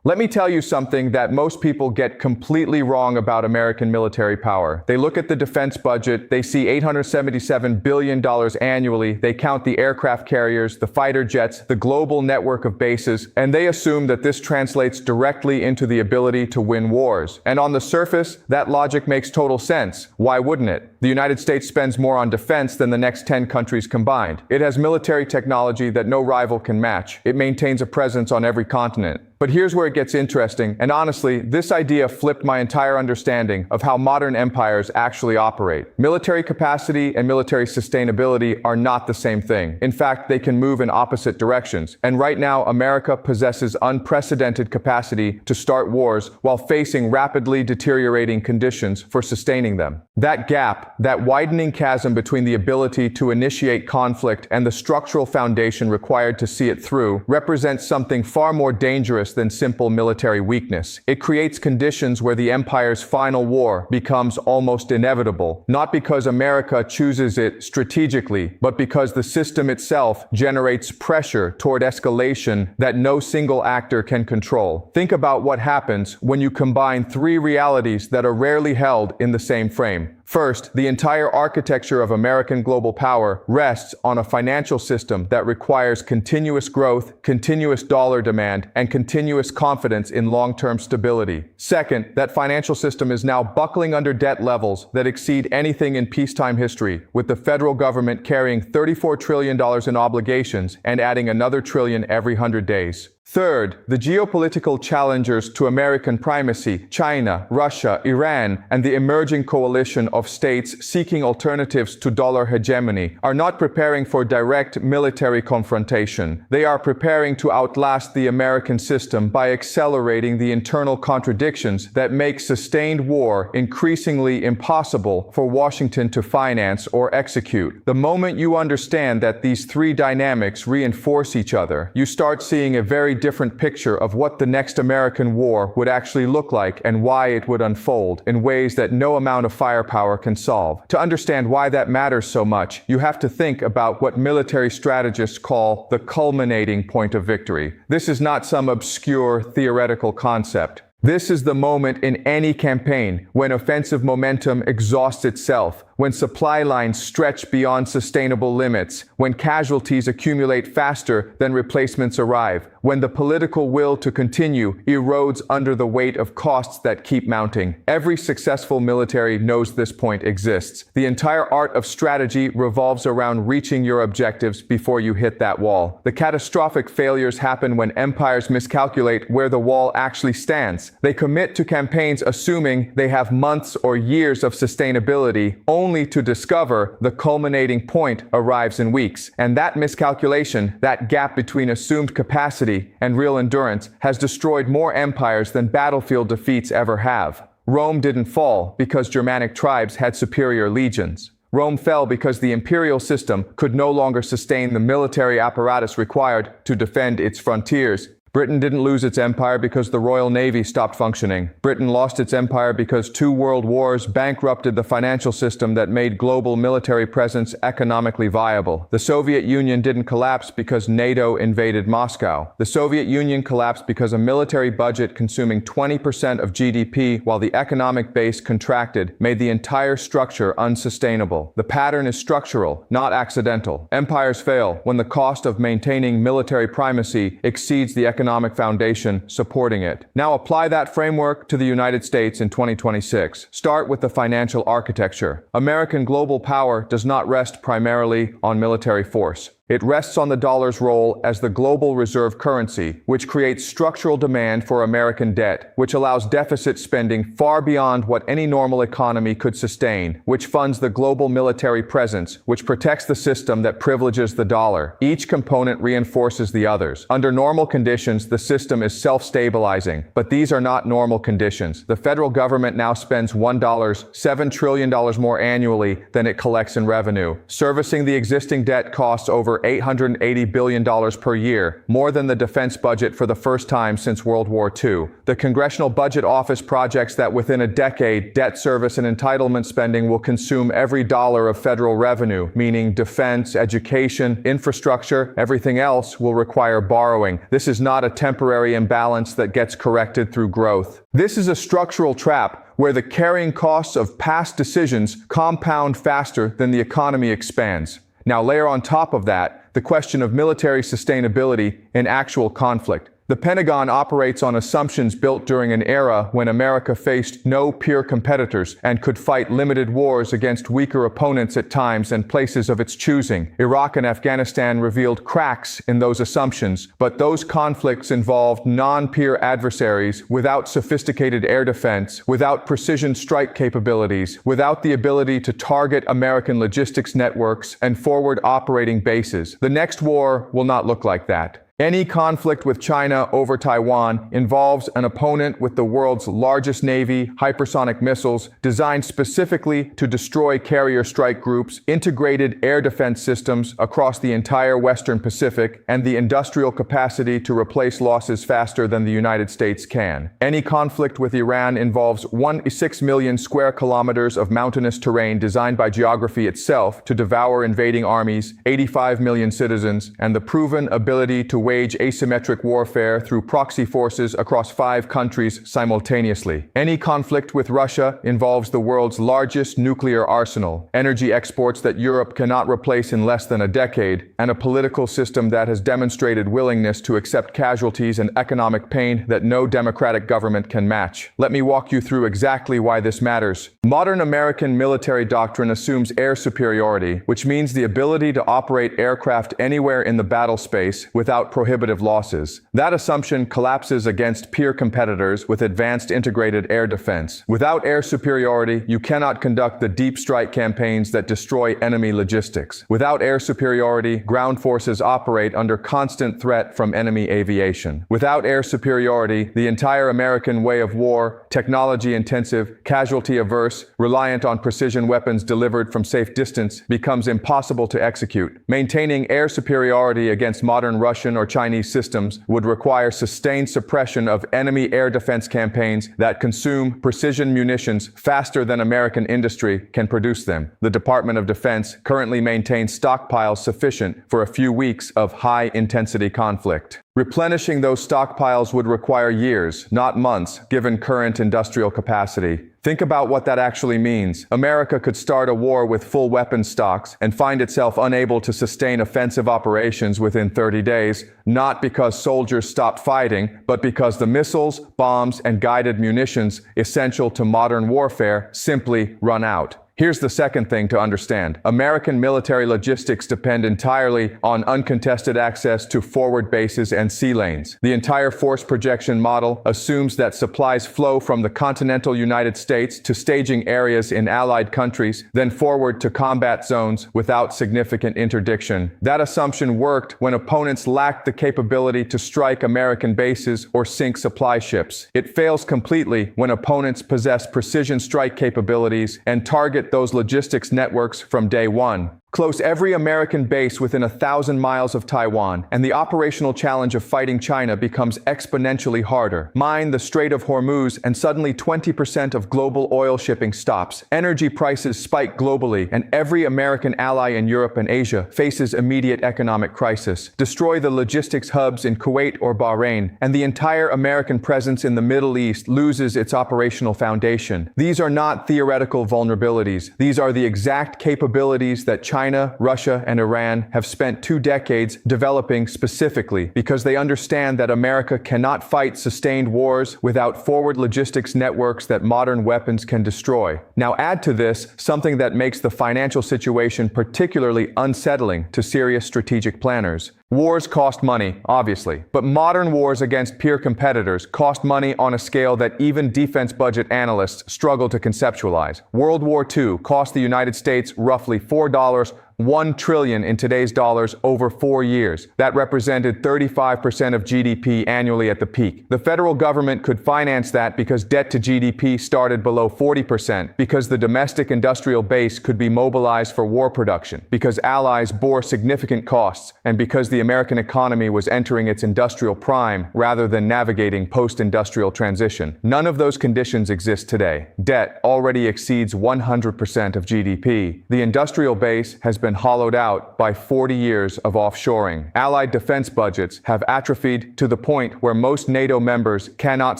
Let me tell you something that most people get completely wrong about American military power. They look at the defense budget, they see $877 billion annually, they count the aircraft carriers, the fighter jets, the global network of bases, and they assume that this translates directly into the ability to win wars. And on the surface, that logic makes total sense. Why wouldn't it? The United States spends more on defense than the next 10 countries combined. It has military technology that no rival can match. It maintains a presence on every continent. But here's where it gets interesting, and honestly, this idea flipped my entire understanding of how modern empires actually operate. Military capacity and military sustainability are not the same thing. In fact, they can move in opposite directions. And right now, America possesses unprecedented capacity to start wars while facing rapidly deteriorating conditions for sustaining them. That gap, that widening chasm between the ability to initiate conflict and the structural foundation required to see it through, represents something far more dangerous than simple military weakness. It creates conditions where the empire's final war becomes almost inevitable, not because America chooses it strategically, but because the system itself generates pressure toward escalation that no single actor can control. Think about what happens when you combine three realities that are rarely held in the same frame. First, the entire architecture of American global power rests on a financial system that requires continuous growth, continuous dollar demand, and continuous confidence in long-term stability. Second, that financial system is now buckling under debt levels that exceed anything in peacetime history, with the federal government carrying $34 trillion in obligations and adding another trillion every 100 days. Third, the geopolitical challengers to American primacy, China, Russia, Iran, and the emerging coalition of states seeking alternatives to dollar hegemony, are not preparing for direct military confrontation. They are preparing to outlast the American system by accelerating the internal contradictions that make sustained war increasingly impossible for Washington to finance or execute. The moment you understand that these three dynamics reinforce each other, you start seeing a very different picture of what the next American war would actually look like and why it would unfold in ways that no amount of firepower can solve. To understand why that matters so much, you have to think about what military strategists call the culminating point of victory. This is not some obscure theoretical concept. This is the moment in any campaign when offensive momentum exhausts itself, when supply lines stretch beyond sustainable limits, when casualties accumulate faster than replacements arrive, when the political will to continue erodes under the weight of costs that keep mounting. Every successful military knows this point exists. The entire art of strategy revolves around reaching your objectives before you hit that wall. The catastrophic failures happen when empires miscalculate where the wall actually stands. They commit to campaigns assuming they have months or years of sustainability, only to discover the culminating point arrives in weeks. And that miscalculation, that gap between assumed capacity and real endurance, has destroyed more empires than battlefield defeats ever have. Rome didn't fall because Germanic tribes had superior legions. Rome fell because the imperial system could no longer sustain the military apparatus required to defend its frontiers. Britain didn't lose its empire because the Royal Navy stopped functioning. Britain lost its empire because 2 world wars bankrupted the financial system that made global military presence economically viable. The Soviet Union didn't collapse because NATO invaded Moscow. The Soviet Union collapsed because a military budget consuming 20% of GDP while the economic base contracted made the entire structure unsustainable. The pattern is structural, not accidental. Empires fail when the cost of maintaining military primacy exceeds the economic foundation supporting it. Now apply that framework to the United States in 2026. Start with the financial architecture. American global power does not rest primarily on military force. It rests on the dollar's role as the global reserve currency, which creates structural demand for American debt, which allows deficit spending far beyond what any normal economy could sustain, which funds the global military presence, which protects the system that privileges the dollar. Each component reinforces the others. Under normal conditions, the system is self-stabilizing, but these are not normal conditions. The federal government now spends $7 trillion more annually than it collects in revenue. Servicing the existing debt costs over over $880 billion per year, more than the defense budget for the first time since World War II. The Congressional Budget Office projects that within a decade, debt service and entitlement spending will consume every dollar of federal revenue, meaning defense, education, infrastructure, everything else will require borrowing. This is not a temporary imbalance that gets corrected through growth. This is a structural trap where the carrying costs of past decisions compound faster than the economy expands. Now layer on top of that the question of military sustainability in actual conflict. The Pentagon operates on assumptions built during an era when America faced no peer competitors and could fight limited wars against weaker opponents at times and places of its choosing. Iraq and Afghanistan revealed cracks in those assumptions, but those conflicts involved non-peer adversaries without sophisticated air defense, without precision strike capabilities, without the ability to target American logistics networks and forward operating bases. The next war will not look like that. Any conflict with China over Taiwan involves an opponent with the world's largest navy, hypersonic missiles designed specifically to destroy carrier strike groups, integrated air defense systems across the entire Western Pacific, and the industrial capacity to replace losses faster than the United States can. Any conflict with Iran involves 6 million square kilometers of mountainous terrain designed by geography itself to devour invading armies, 85 million citizens, and the proven ability to wage asymmetric warfare through proxy forces across 5 countries simultaneously. Any conflict with Russia involves the world's largest nuclear arsenal, energy exports that Europe cannot replace in less than a decade, and a political system that has demonstrated willingness to accept casualties and economic pain that no democratic government can match. Let me walk you through exactly why this matters. Modern American military doctrine assumes air superiority, which means the ability to operate aircraft anywhere in the battle space without prohibitive losses. That assumption collapses against peer competitors with advanced integrated air defense. Without air superiority, you cannot conduct the deep strike campaigns that destroy enemy logistics. Without air superiority, ground forces operate under constant threat from enemy aviation. Without air superiority, the entire American way of war, technology-intensive, casualty-averse, reliant on precision weapons delivered from safe distance, becomes impossible to execute. Maintaining air superiority against modern Russian or Chinese systems would require sustained suppression of enemy air defense campaigns that consume precision munitions faster than American industry can produce them. The Department of Defense currently maintains stockpiles sufficient for a few weeks of high-intensity conflict. Replenishing those stockpiles would require years, not months, given current industrial capacity. Think about what that actually means. America could start a war with full weapons stocks and find itself unable to sustain offensive operations within 30 days, not because soldiers stopped fighting, but because the missiles, bombs, and guided munitions essential to modern warfare simply run out. Here's the second thing to understand. American military logistics depend entirely on uncontested access to forward bases and sea lanes. The entire force projection model assumes that supplies flow from the continental United States to staging areas in allied countries, then forward to combat zones without significant interdiction. That assumption worked when opponents lacked the capability to strike American bases or sink supply ships. It fails completely when opponents possess precision strike capabilities and target those logistics networks from day one. Close every American base within 1,000 miles of Taiwan, and the operational challenge of fighting China becomes exponentially harder. Mine the Strait of Hormuz, and suddenly 20% of global oil shipping stops. Energy prices spike globally, and every American ally in Europe and Asia faces immediate economic crisis. Destroy the logistics hubs in Kuwait or Bahrain, and the entire American presence in the Middle East loses its operational foundation. These are not theoretical vulnerabilities. These are the exact capabilities that China, Russia, and Iran have spent 2 decades developing specifically because they understand that America cannot fight sustained wars without forward logistics networks that modern weapons can destroy. Now add to this something that makes the financial situation particularly unsettling to serious strategic planners. Wars cost money, obviously, but modern wars against peer competitors cost money on a scale that even defense budget analysts struggle to conceptualize. World War II cost the United States roughly $4 $1 trillion in today's dollars over 4 years. That represented 35% of GDP annually at the peak. The federal government could finance that because debt to GDP started below 40%, because the domestic industrial base could be mobilized for war production, because allies bore significant costs, and because the American economy was entering its industrial prime rather than navigating post-industrial transition. None of those conditions exist today. Debt already exceeds 100% of GDP. The industrial base has been hollowed out by 40 years of offshoring. Allied defense budgets have atrophied to the point where most NATO members cannot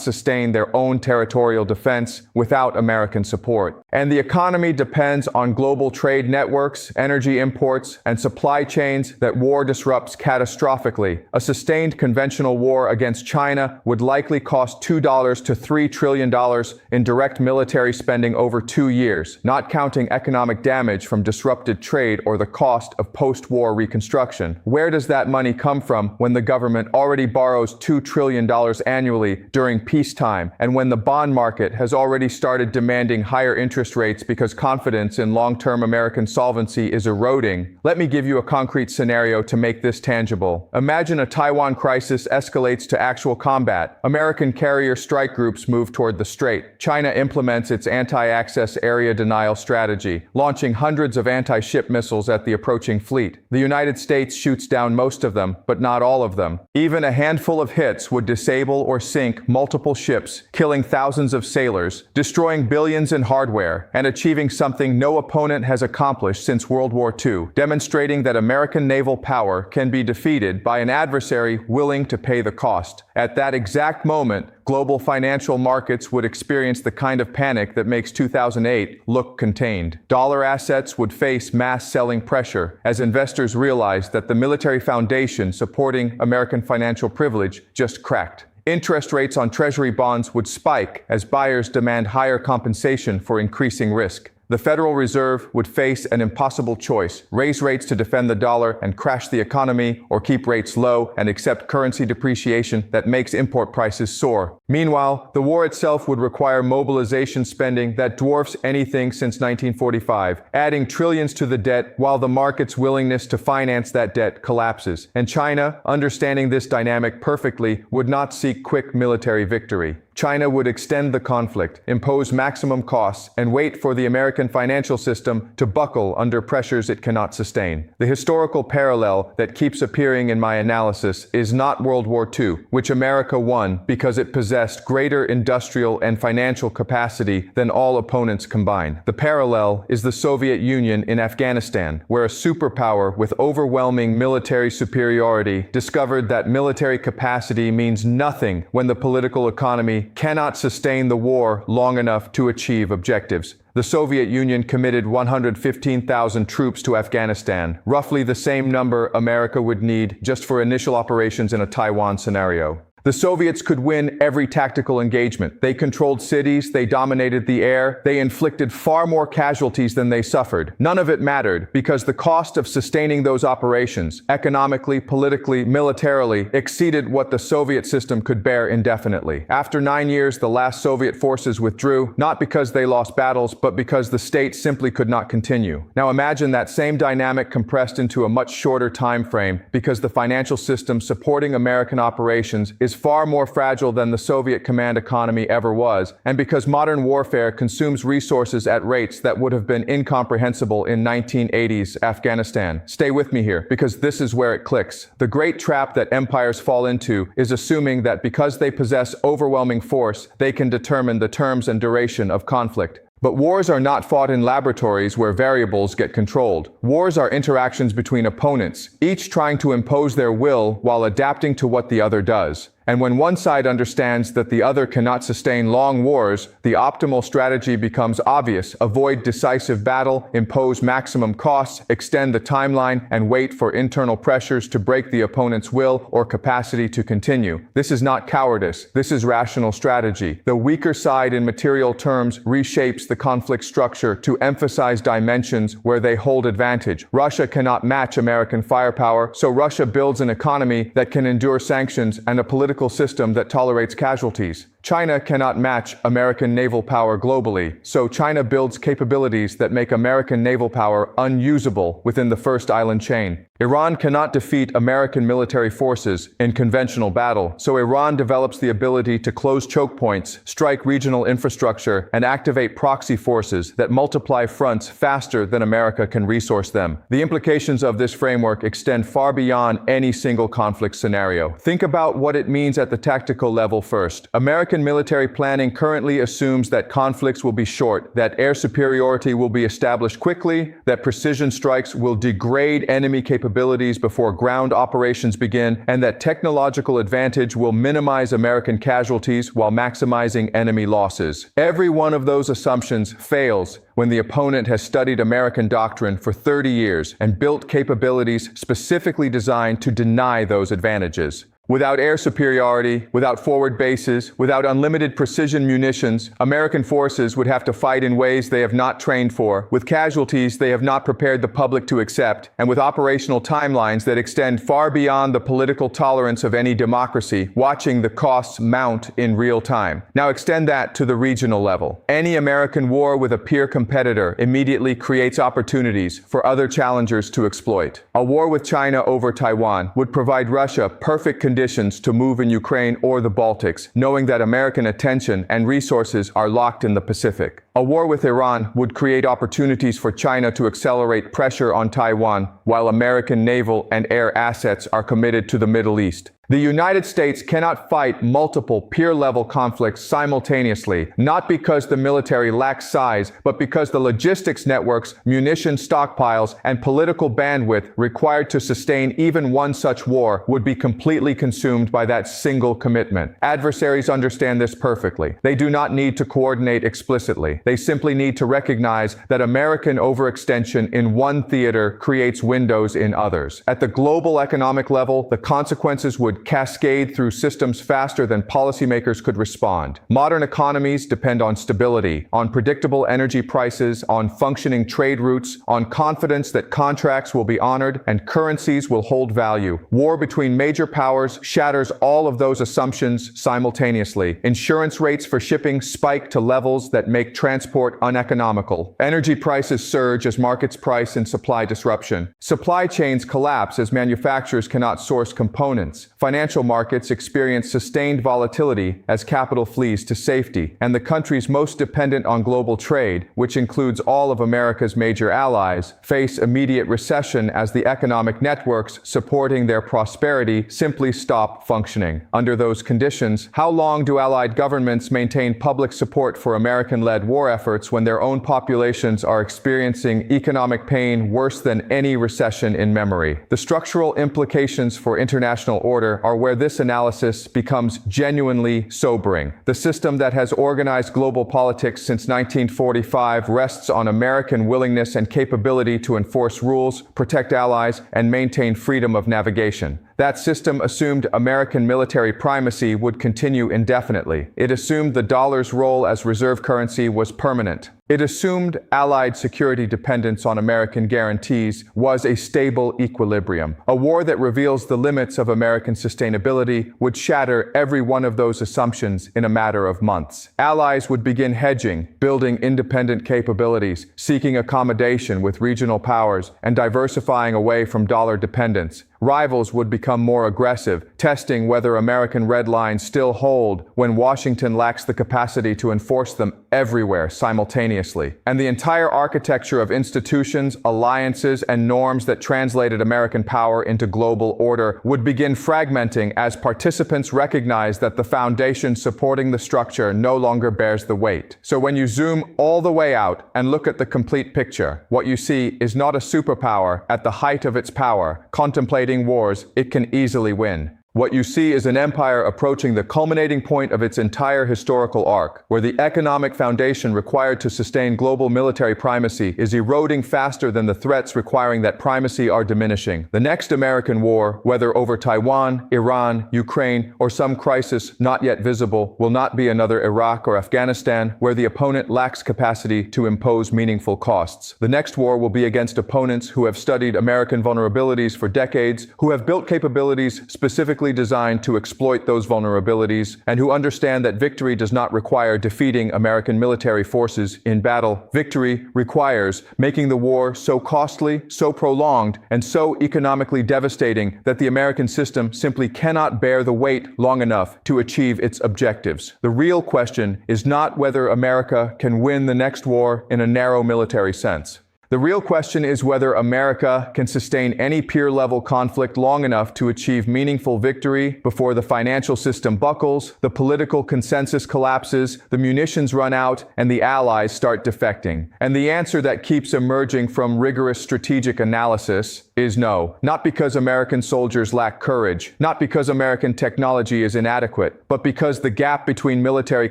sustain their own territorial defense without American support. And the economy depends on global trade networks, energy imports, and supply chains that war disrupts catastrophically. A sustained conventional war against China would likely cost $2 to $3 trillion in direct military spending over 2 years, not counting economic damage from disrupted trade or the cost of post-war reconstruction. Where does that money come from when the government already borrows $2 trillion annually during peacetime, and when the bond market has already started demanding higher interest rates because confidence in long-term American solvency is eroding? Let me give you a concrete scenario to make this tangible. Imagine a Taiwan crisis escalates to actual combat. American carrier strike groups move toward the Strait. China implements its anti-access area denial strategy, launching hundreds of anti-ship missiles at the approaching fleet. The United States shoots down most of them, but not all of them. Even a handful of hits would disable or sink multiple ships, killing thousands of sailors, destroying billions in hardware, and achieving something no opponent has accomplished since World War II, demonstrating that American naval power can be defeated by an adversary willing to pay the cost. At that exact moment, global financial markets would experience the kind of panic that makes 2008 look contained. Dollar assets would face mass selling pressure as investors realized that the military foundation supporting American financial privilege just cracked. Interest rates on Treasury bonds would spike as buyers demand higher compensation for increasing risk. The Federal Reserve would face an impossible choice: raise rates to defend the dollar and crash the economy, or keep rates low and accept currency depreciation that makes import prices soar. Meanwhile, the war itself would require mobilization spending that dwarfs anything since 1945, adding trillions to the debt while the market's willingness to finance that debt collapses. And China, understanding this dynamic perfectly, would not seek quick military victory. China would extend the conflict, impose maximum costs, and wait for the American financial system to buckle under pressures it cannot sustain. The historical parallel that keeps appearing in my analysis is not World War II, which America won because it possessed greater industrial and financial capacity than all opponents combined. The parallel is the Soviet Union in Afghanistan, where a superpower with overwhelming military superiority discovered that military capacity means nothing when the political economy cannot sustain the war long enough to achieve objectives. The Soviet Union committed 115,000 troops to Afghanistan, roughly the same number America would need just for initial operations in a Taiwan scenario. The Soviets could win every tactical engagement. They controlled cities, they dominated the air, they inflicted far more casualties than they suffered. None of it mattered because the cost of sustaining those operations, economically, politically, militarily, exceeded what the Soviet system could bear indefinitely. After 9 years, the last Soviet forces withdrew, not because they lost battles, but because the state simply could not continue. Now imagine that same dynamic compressed into a much shorter time frame because the financial system supporting American operations is far more fragile than the Soviet command economy ever was, and because modern warfare consumes resources at rates that would have been incomprehensible in 1980s Afghanistan. Stay with me here, because this is where it clicks. The great trap that empires fall into is assuming that because they possess overwhelming force, they can determine the terms and duration of conflict. But wars are not fought in laboratories where variables get controlled. Wars are interactions between opponents, each trying to impose their will while adapting to what the other does. And when one side understands that the other cannot sustain long wars, the optimal strategy becomes obvious: avoid decisive battle, impose maximum costs, extend the timeline, and wait for internal pressures to break the opponent's will or capacity to continue. This is not cowardice. This is rational strategy. The weaker side in material terms reshapes the conflict structure to emphasize dimensions where they hold advantage. Russia cannot match American firepower, so Russia builds an economy that can endure sanctions and a political system that tolerates casualties. China cannot match American naval power globally, so China builds capabilities that make American naval power unusable within the first island chain. Iran cannot defeat American military forces in conventional battle, so Iran develops the ability to close choke points, strike regional infrastructure, and activate proxy forces that multiply fronts faster than America can resource them. The implications of this framework extend far beyond any single conflict scenario. Think about what it means at the tactical level first. American military planning currently assumes that conflicts will be short, that air superiority will be established quickly, that precision strikes will degrade enemy capabilities before ground operations begin, and that technological advantage will minimize American casualties while maximizing enemy losses. Every one of those assumptions fails when the opponent has studied American doctrine for 30 years and built capabilities specifically designed to deny those advantages. Without air superiority, without forward bases, without unlimited precision munitions, American forces would have to fight in ways they have not trained for, with casualties they have not prepared the public to accept, and with operational timelines that extend far beyond the political tolerance of any democracy, watching the costs mount in real time. Now extend that to the regional level. Any American war with a peer competitor immediately creates opportunities for other challengers to exploit. A war with China over Taiwan would provide Russia perfect conditions to move in Ukraine or the Baltics, knowing that American attention and resources are locked in the Pacific. A war with Iran would create opportunities for China to accelerate pressure on Taiwan, while American naval and air assets are committed to the Middle East. The United States cannot fight multiple peer-level conflicts simultaneously, not because the military lacks size, but because the logistics networks, munition stockpiles, and political bandwidth required to sustain even one such war would be completely consumed by that single commitment. Adversaries understand this perfectly. They do not need to coordinate explicitly. They simply need to recognize that American overextension in one theater creates windows in others. At the global economic level, the consequences would cascade through systems faster than policymakers could respond. Modern economies depend on stability, on predictable energy prices, on functioning trade routes, on confidence that contracts will be honored and currencies will hold value. War between major powers shatters all of those assumptions simultaneously. Insurance rates for shipping spike to levels that make transport uneconomical. Energy prices surge as markets price in supply disruption. Supply chains collapse as manufacturers cannot source components. Financial markets experience sustained volatility as capital flees to safety, and the countries most dependent on global trade, which includes all of America's major allies, face immediate recession as the economic networks supporting their prosperity simply stop functioning. Under those conditions, how long do allied governments maintain public support for American-led war efforts when their own populations are experiencing economic pain worse than any recession in memory? The structural implications for international order are where this analysis becomes genuinely sobering. The system that has organized global politics since 1945 rests on American willingness and capability to enforce rules, protect allies, and maintain freedom of navigation. That system assumed American military primacy would continue indefinitely. It assumed the dollar's role as reserve currency was permanent. It assumed Allied security dependence on American guarantees was a stable equilibrium. A war that reveals the limits of American sustainability would shatter every one of those assumptions in a matter of months. Allies would begin hedging, building independent capabilities, seeking accommodation with regional powers, and diversifying away from dollar dependence. Rivals would become more aggressive, testing whether American red lines still hold when Washington lacks the capacity to enforce them everywhere simultaneously. And the entire architecture of institutions, alliances, and norms that translated American power into global order would begin fragmenting as participants recognize that the foundation supporting the structure no longer bears the weight. So when you zoom all the way out and look at the complete picture, what you see is not a superpower at the height of its power, contemplating wars it can easily win. What you see is an empire approaching the culminating point of its entire historical arc, where the economic foundation required to sustain global military primacy is eroding faster than the threats requiring that primacy are diminishing. The next American war, whether over Taiwan, Iran, Ukraine, or some crisis not yet visible, will not be another Iraq or Afghanistan, where the opponent lacks capacity to impose meaningful costs. The next war will be against opponents who have studied American vulnerabilities for decades, who have built capabilities specifically specifically designed to exploit those vulnerabilities and who understand that victory does not require defeating American military forces in battle. Victory requires making the war so costly, so prolonged, and so economically devastating that the American system simply cannot bear the weight long enough to achieve its objectives. The real question is not whether America can win the next war in a narrow military sense. The real question is whether America can sustain any peer-level conflict long enough to achieve meaningful victory before the financial system buckles, the political consensus collapses, the munitions run out, and the allies start defecting. And the answer that keeps emerging from rigorous strategic analysis is no. Not because American soldiers lack courage, not because American technology is inadequate, but because the gap between military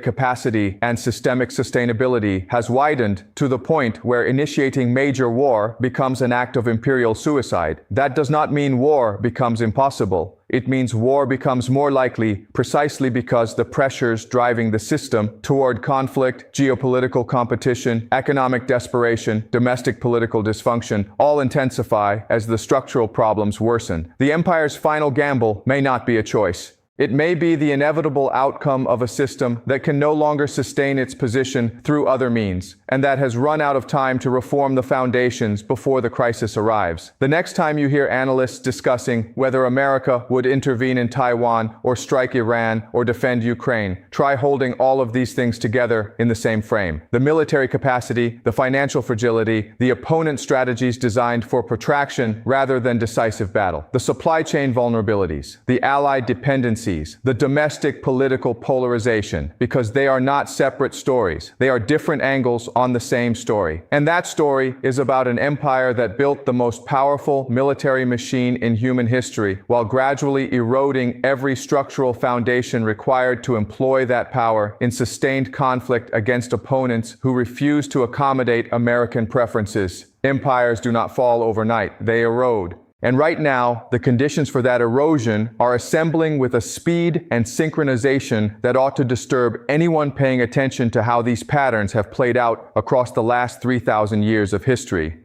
capacity and systemic sustainability has widened to the point where initiating major war becomes an act of imperial suicide. That does not mean war becomes impossible. It means war becomes more likely precisely because the pressures driving the system toward conflict, geopolitical competition, economic desperation, domestic political dysfunction all intensify as the structural problems worsen. The empire's final gamble may not be a choice. It may be the inevitable outcome of a system that can no longer sustain its position through other means, and that has run out of time to reform the foundations before the crisis arrives. The next time you hear analysts discussing whether America would intervene in Taiwan or strike Iran or defend Ukraine, try holding all of these things together in the same frame. The military capacity, the financial fragility, the opponent strategies designed for protraction rather than decisive battle, the supply chain vulnerabilities, the allied dependencies, the domestic political polarization, because they are not separate stories. They are different angles on the same story. And that story is about an empire that built the most powerful military machine in human history while gradually eroding every structural foundation required to employ that power in sustained conflict against opponents who refuse to accommodate American preferences. Empires do not fall overnight. They erode. And right now, the conditions for that erosion are assembling with a speed and synchronization that ought to disturb anyone paying attention to how these patterns have played out across the last 3,000 years of history.